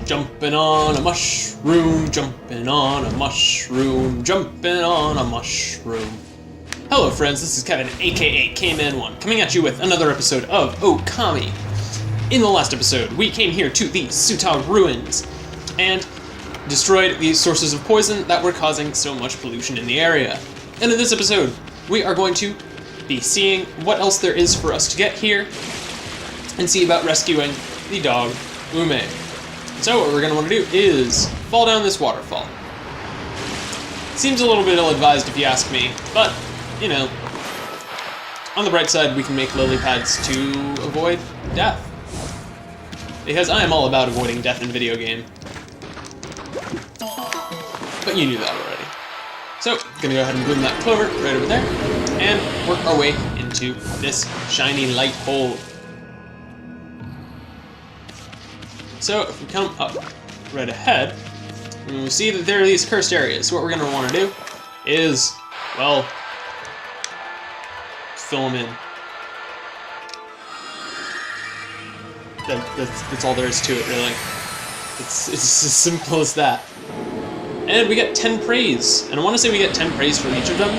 Jumping on a mushroom, jumping on a mushroom, jumping on a mushroom. Hello friends, this is Kevin, aka K-Man1, coming at you with another episode of Okami. In the last episode, we came here to the Suta ruins, and destroyed the sources of poison that were causing so much pollution in the area. And in this episode, we are going to be seeing what else there is for us to get here, and see about rescuing the dog, Ume. So what we're going to want to do is fall down this waterfall. Seems a little bit ill-advised if you ask me, but, you know, on the bright side, we can make lily pads to avoid death. Because I am all about avoiding death in video game. But you knew that already. So, gonna go ahead and bloom that clover right over there, and work our way into this shiny light hole. So, if we come up right ahead, we see that there are these cursed areas. So what we're gonna want to do is, well, fill them in. That's all there is to it, really. It's as simple as that. And we get 10 praise, and I want to say we get 10 praise for each of them,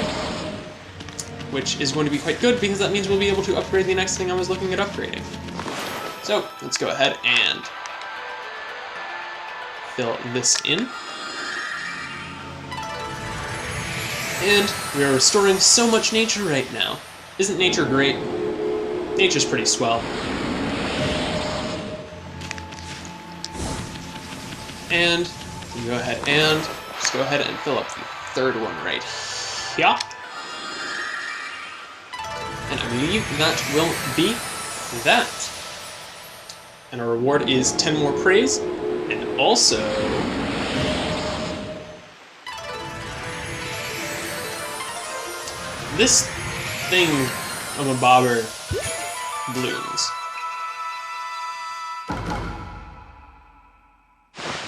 which is going to be quite good because that means we'll be able to upgrade the next thing I was looking at upgrading. So let's go ahead and fill this in. And we are restoring so much nature right now. Isn't nature great? Nature's pretty swell. And we go ahead and just go ahead and fill up the third one right here. And I believe that will be that. And our reward is 10 more praise, and also this thing of a bobber blooms.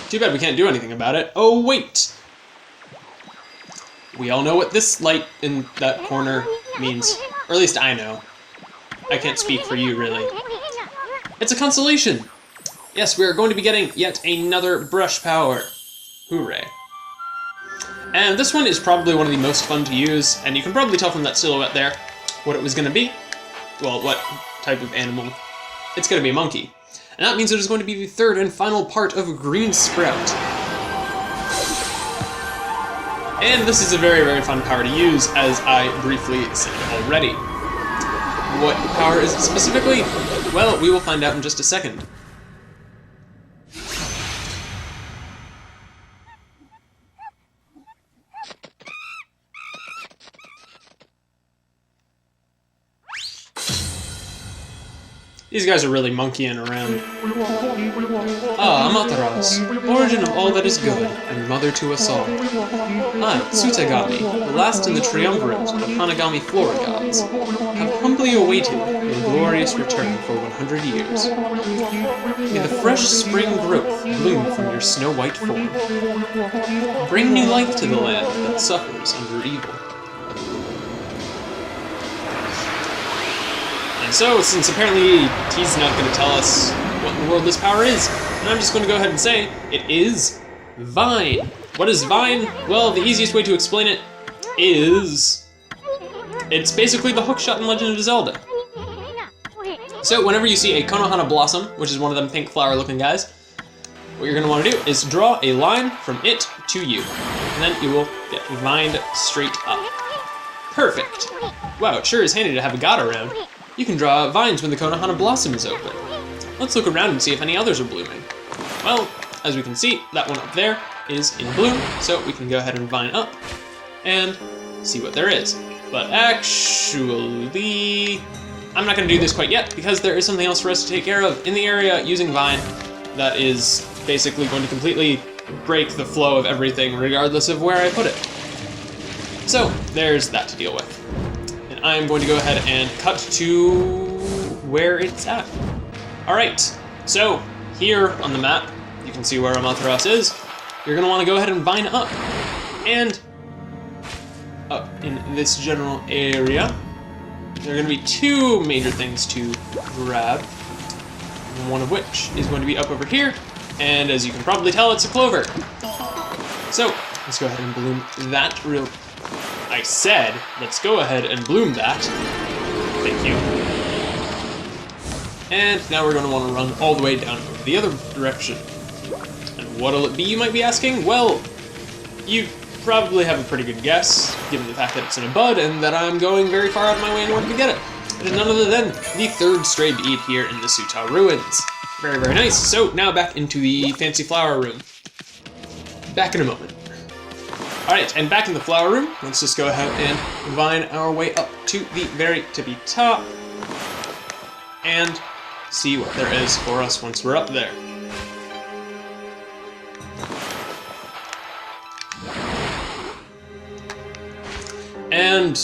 Too bad we can't do anything about it. Oh, wait! We all know what this light in that corner means. Or at least I know. I can't speak for you, really. It's a constellation! Yes, we are going to be getting yet another brush power. Hooray. And this one is probably one of the most fun to use, and you can probably tell from that silhouette there what it was going to be. Well, what type of animal. It's going to be a monkey. And that means it is going to be the third and final part of Green Sprout. And this is a very, very fun power to use, as I briefly said already. What power is it specifically? Well, we will find out in just a second. These guys are really monkeying around. Ah, Amaterasu, origin of all that is good, and mother to us all. I, Tsutagami, the last in the triumvirate of Hanagami Flora gods, have humbly awaited your glorious return for 100 years. May the fresh spring growth bloom from your snow-white form. Bring new life to the land that suffers under evil. And so, since apparently he's not going to tell us what in the world this power is, and I'm just going to go ahead and say, it is Vine. What is Vine? Well, the easiest way to explain it is, it's basically the hookshot in Legend of Zelda. So whenever you see a Konohana blossom, which is one of them pink flower looking guys, what you're going to want to do is draw a line from it to you, and then you will get vined straight up. Perfect. Wow, it sure is handy to have a god around. You can draw vines when the Konohana blossom is open. Let's look around and see if any others are blooming. Well, as we can see, that one up there is in bloom, so we can go ahead and vine up and see what there is. But actually, I'm not going to do this quite yet because there is something else for us to take care of in the area using vine that is basically going to completely break the flow of everything regardless of where I put it. So, there's that to deal with. I'm going to go ahead and cut to where it's at. Alright, so here on the map, you can see where Amaterasu is. You're going to want to go ahead and vine up. And up in this general area, there are going to be two major things to grab. One of which is going to be up over here, And as you can probably tell, it's a clover. So, let's go ahead and bloom that real... I said, let's go ahead and bloom that. Thank you. And now we're going to want to run all the way down the other direction. And what'll it be, you might be asking? Well, you probably have a pretty good guess, given the fact that it's in a bud and that I'm going very far out of my way in order to get it. It is none other than the third stray bead here in the Suta Ruins. Very, very nice. So now back into the fancy flower room. Back in a moment. Alright, and back in the flower room, let's just go ahead and vine our way up to the very tippy top and see what there is for us once we're up there. And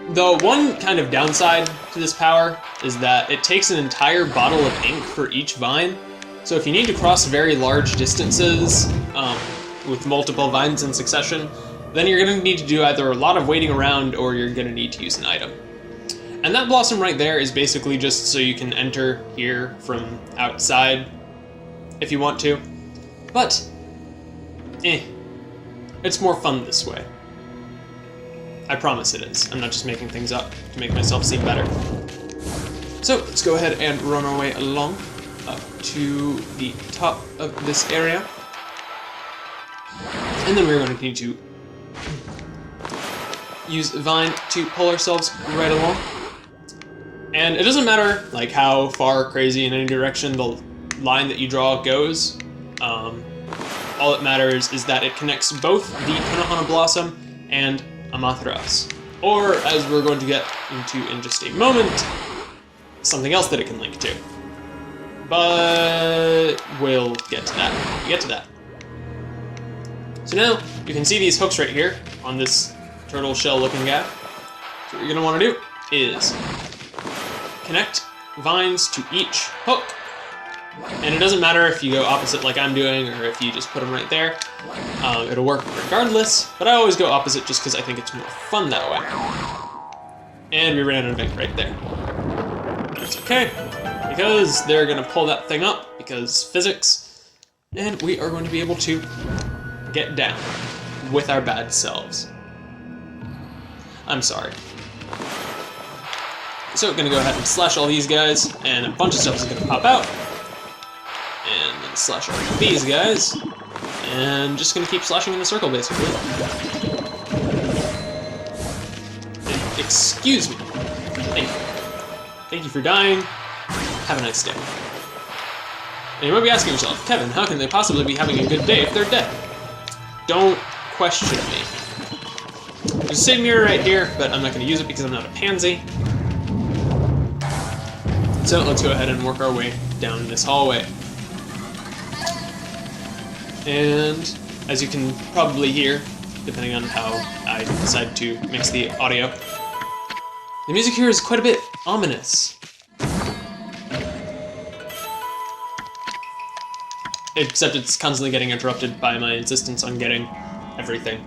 the one kind of downside to this power is that it takes an entire bottle of ink for each vine. So if you need to cross very large distances with multiple vines in succession, then you're going to need to do either a lot of waiting around or you're going to need to use an item. And that blossom right there is basically just so you can enter here from outside if you want to. But, it's more fun this way. I promise it is. I'm not just making things up to make myself seem better. So let's go ahead and run our way along up to the top of this area. And then we're going to need to use Vine to pull ourselves right along. And it doesn't matter like how far crazy in any direction the line that you draw goes. All that matters is that it connects both the Konohana Blossom and Amaterasu, or as we're going to get into in just a moment, something else that it can link to. But we'll get to that when we get to that. So now you can see these hooks right here on this turtle shell looking guy. So what you're going to want to do is connect vines to each hook. And it doesn't matter if you go opposite like I'm doing or if you just put them right there. It'll work regardless, but I always go opposite just because I think it's more fun that way. And we ran out of ink right there. That's okay, because they're going to pull that thing up, because physics, and we are going to be able to get down with our bad selves. I'm sorry. So, going to go ahead and slash all these guys, and a bunch of stuff is going to pop out. And then slash all these guys, and just gonna keep slashing in the circle, basically. And excuse me. Thank you. Thank you for dying. Have a nice day. And you might be asking yourself, Kevin, how can they possibly be having a good day if they're dead? Don't question me. There's a save mirror right here, but I'm not gonna use it because I'm not a pansy. So let's go ahead and work our way down this hallway. And as you can probably hear, depending on how I decide to mix the audio, the music here is quite a bit ominous. Except it's constantly getting interrupted by my insistence on getting everything.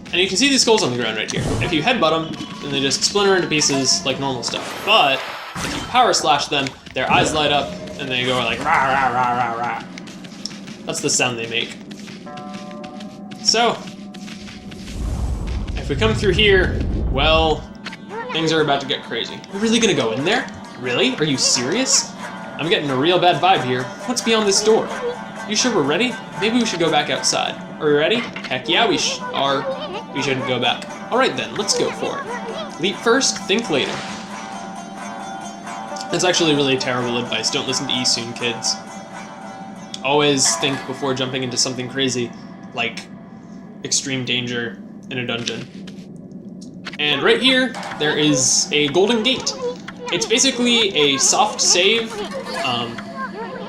And you can see these skulls on the ground right here. If you headbutt them, then they just splinter into pieces like normal stuff. But if you power slash them, their eyes light up and they go like rah rah rah rah rah. That's the sound they make. So, if we come through here, well, things are about to get crazy. We're really gonna go in there? Really? Are you serious? I'm getting a real bad vibe here. What's beyond this door? You sure we're ready? Maybe we should go back outside. Are we ready? Heck yeah, we are. We shouldn't go back. Alright then, let's go for it. Leap first, think later. That's actually really terrible advice. Don't listen to Esoon, kids. Always think before jumping into something crazy, like extreme danger in a dungeon. And right here, there is a golden gate. It's basically a soft save.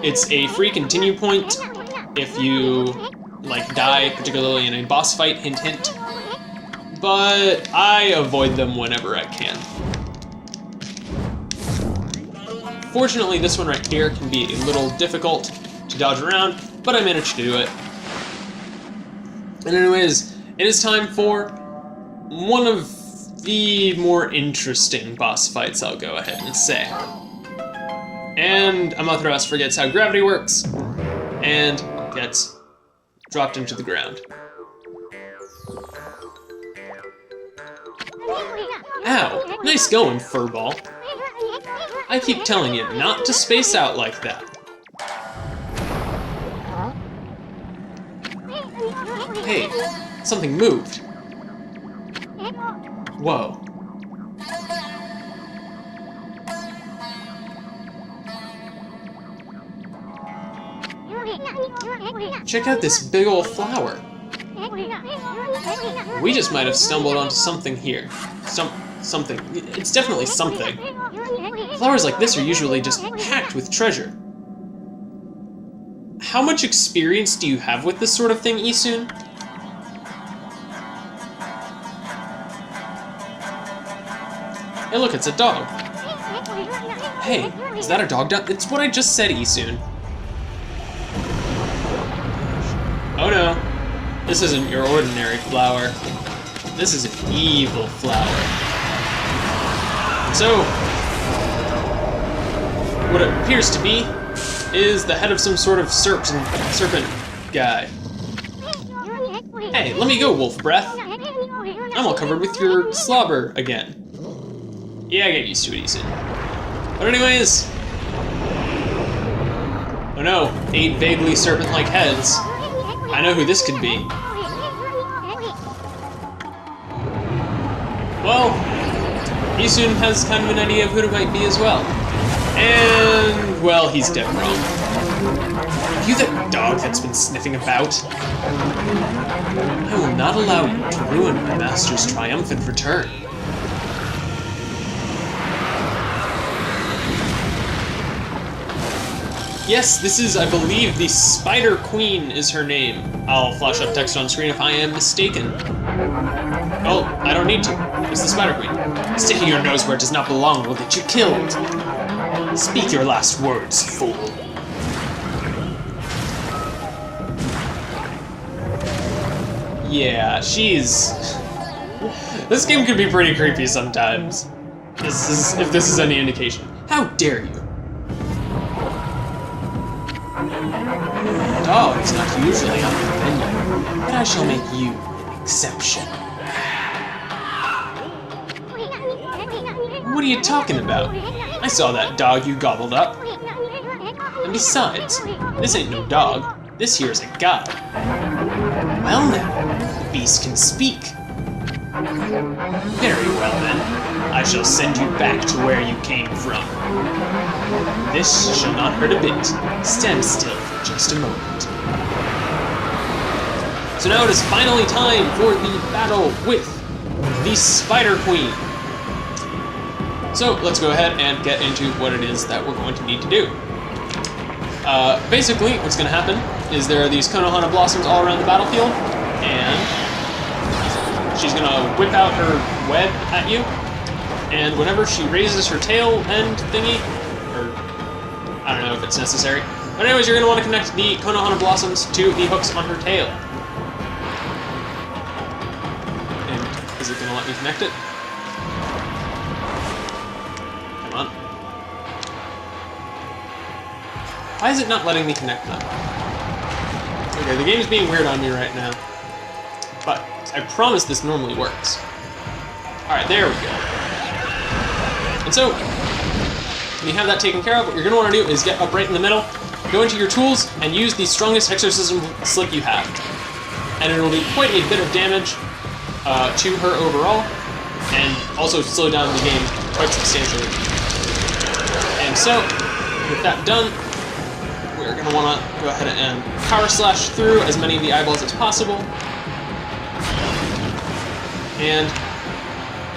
It's a free continue point if you like die, particularly in a boss fight, hint hint. But I avoid them whenever I can. Fortunately, this one right here can be a little difficult to dodge around, but I managed to do it. And anyways, it is time for one of the more interesting boss fights, I'll go ahead and say. And Amaterasu forgets how gravity works, and gets dropped into the ground. Ow! Nice going, furball. I keep telling you not to space out like that. Hey, something moved. Whoa. Check out this big old flower. We just might have stumbled onto something here. Something. It's definitely something. Flowers like this are usually just packed with treasure. How much experience do you have with this sort of thing, Isun? Hey look, it's a dog. Hey, is that a dog down? It's what I just said, Isun. Oh no, this isn't your ordinary flower. This is an evil flower. So, what it appears to be is the head of some sort of serpent guy. Hey, let me go, wolf breath. I'm all covered with your slobber again. Yeah, I get used to it, Isun. But anyways... Oh no, 8 vaguely serpent-like heads. I know who this could be. Well, Isun has kind of an idea of who it might be as well. And, well, he's dead wrong. Are you that dog that's been sniffing about? I will not allow you to ruin my master's triumphant return. Yes, this is, I believe, the Spider Queen is her name. I'll flash up text on screen if I am mistaken. Oh, I don't need to. It's the Spider Queen. Sticking your nose where it does not belong will get you killed. Speak your last words, fool. Yeah, she's... This game can be pretty creepy sometimes. If this is any indication. How dare you? Dog is not usually on the menu, but I shall make you an exception. What are you talking about? I saw that dog you gobbled up. And besides, this ain't no dog. This here's a guy. Well now, the beast can speak. Very well then. I shall send you back to where you came from. This shall not hurt a bit. Stand still for just a moment. So now it is finally time for the battle with the Spider Queen. So let's go ahead and get into what it is that we're going to need to do. Basically, what's going to happen is there are these Konohana blossoms all around the battlefield, and she's going to whip out her web at you, and whenever she raises her tail end thingy, or I don't know if it's necessary, but anyways, you're going to want to connect the Konohana blossoms to the hooks on her tail. And is it going to let me connect it? Come on. Why is it not letting me connect them? Okay, the game's being weird on me right now. But I promise this normally works. Alright, there we go. And so, when you have that taken care of, what you're going to want to do is get up right in the middle, go into your tools, and use the strongest exorcism slick you have. And it'll do quite a bit of damage to her overall, and also slow down the game quite substantially. And so, with that done, we're going to want to go ahead and power slash through as many of the eyeballs as possible. And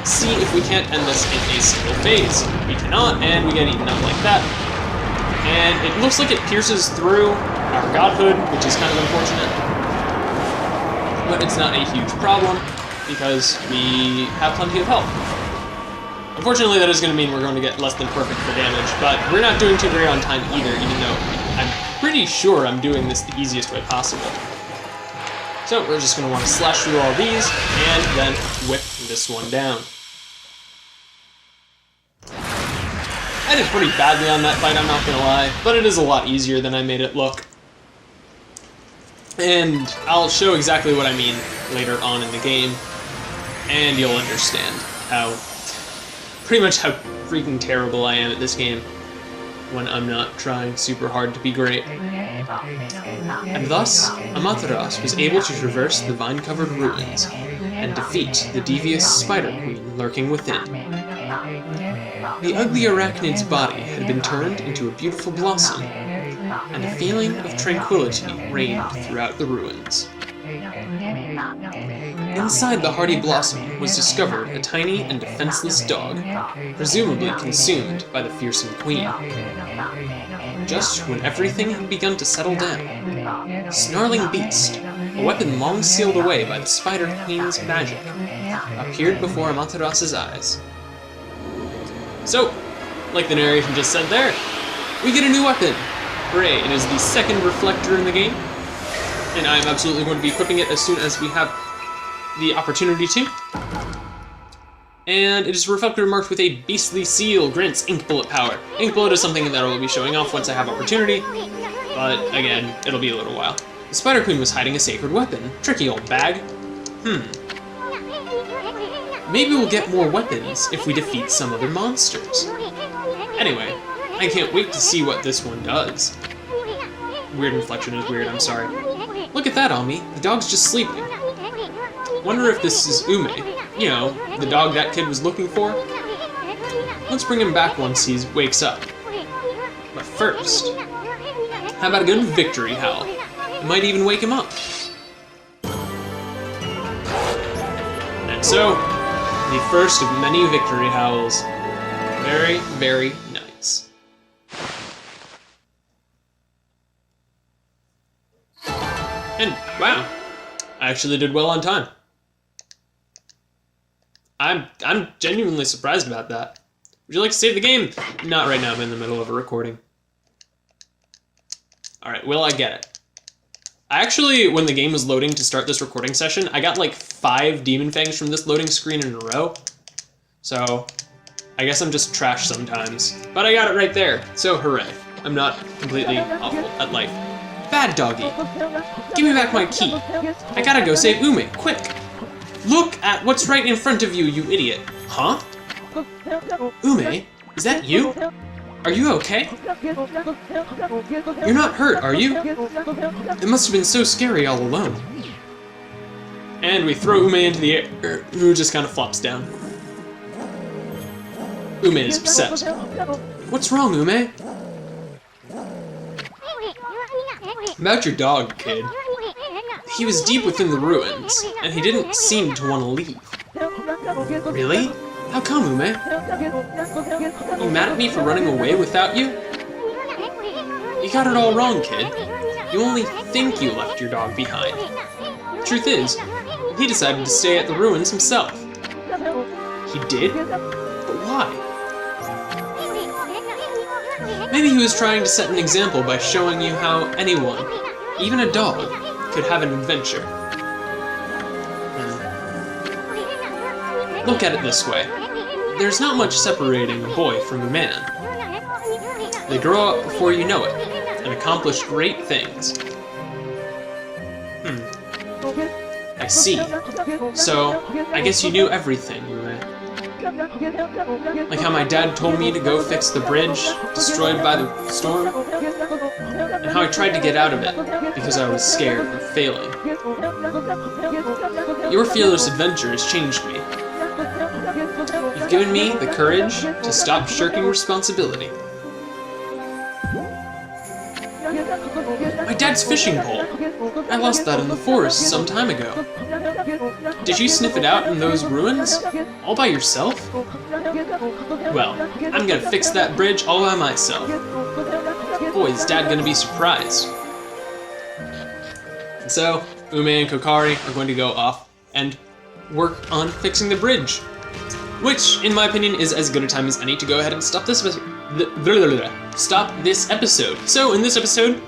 see if we can't end this in a single phase. We cannot, and we get eaten up like that. And it looks like it pierces through our godhood, which is kind of unfortunate. But it's not a huge problem, because we have plenty of health. Unfortunately, that is going to mean we're going to get less than perfect for damage, but we're not doing too great on time either, even though I'm pretty sure I'm doing this the easiest way possible. So we're just going to want to slash through all these, and then whip this one down. I did pretty badly on that fight, I'm not going to lie, but it is a lot easier than I made it look. And I'll show exactly what I mean later on in the game, and you'll understand pretty much how freaking terrible I am at this game when I'm not trying super hard to be great. And thus, Amaterasu was able to traverse the vine-covered ruins and defeat the devious Spider Queen lurking within. The ugly arachnid's body had been turned into a beautiful blossom, and a feeling of tranquility reigned throughout the ruins. Inside the hardy blossom was discovered a tiny and defenseless dog, presumably consumed by the fearsome queen. Just when everything had begun to settle down, a snarling beast, a weapon long sealed away by the Spider Queen's magic, appeared before Amaterasu's eyes. So, like the narration just said there, we get a new weapon! Hooray, it is the second reflector in the game, and I'm absolutely going to be equipping it as soon as we have the opportunity to. And it is a reflector marked with a beastly seal, grants ink bullet power. Ink bullet is something that I will be showing off once I have opportunity, but again, it'll be a little while. The Spider Queen was hiding a sacred weapon. Tricky old bag. Maybe we'll get more weapons if we defeat some other monsters. Anyway, I can't wait to see what this one does. Weird inflection is weird, I'm sorry. Look at that, Ami. The dog's just sleeping. Wonder if this is Ume. You know, the dog that kid was looking for. Let's bring him back once he wakes up. But first, how about a good victory howl? It might even wake him up. And so, the first of many victory howls. Very, very nice. And wow, I actually did well on time. I'm genuinely surprised about that. Would you like to save the game? Not right now, I'm in the middle of a recording. Alright, will I get it? I actually, when the game was loading to start this recording session, I got like 5 Demon Fangs from this loading screen in a row. So, I guess I'm just trash sometimes. But I got it right there, so hooray. I'm not completely awful at life. Bad doggy. Give me back my key. I gotta go save Ume, quick. Look at what's right in front of you, you idiot. Huh? Ume, is that you? Are you okay? You're not hurt, are you? It must have been so scary all alone. And we throw Ume into the air, who just kind of flops down. Ume is upset. What's wrong, Ume? About your dog, kid. He was deep within the ruins, and he didn't seem to want to leave. Really? How come, Ume? You mad at me for running away without you? You got it all wrong, kid. You only think you left your dog behind. Truth is, he decided to stay at the ruins himself. He did? But why? Maybe he was trying to set an example by showing you how anyone, even a dog, could have an adventure. Look at it this way. There's not much separating a boy from a man. They grow up before you know it, and accomplish great things. I see. So, I guess you knew everything, right? Like how my dad told me to go fix the bridge destroyed by the storm, and how I tried to get out of it because I was scared of failing. Your fearless adventure has changed me. You've given me the courage to stop shirking responsibility. My dad's fishing pole. I lost that in the forest some time ago. Did you sniff it out in those ruins? All by yourself? Well, I'm gonna fix that bridge all by myself. Boy, is Dad gonna be surprised. And so, Ume and Kokari are going to go off and work on fixing the bridge. Which, in my opinion, is as good a time as any to go ahead and stop this episode. So, in this episode,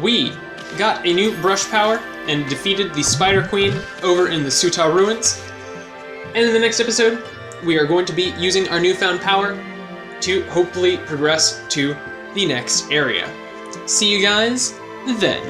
we got a new brush power and defeated the Spider Queen over in the Suta ruins. And in the next episode, we are going to be using our newfound power to hopefully progress to the next area. See you guys then.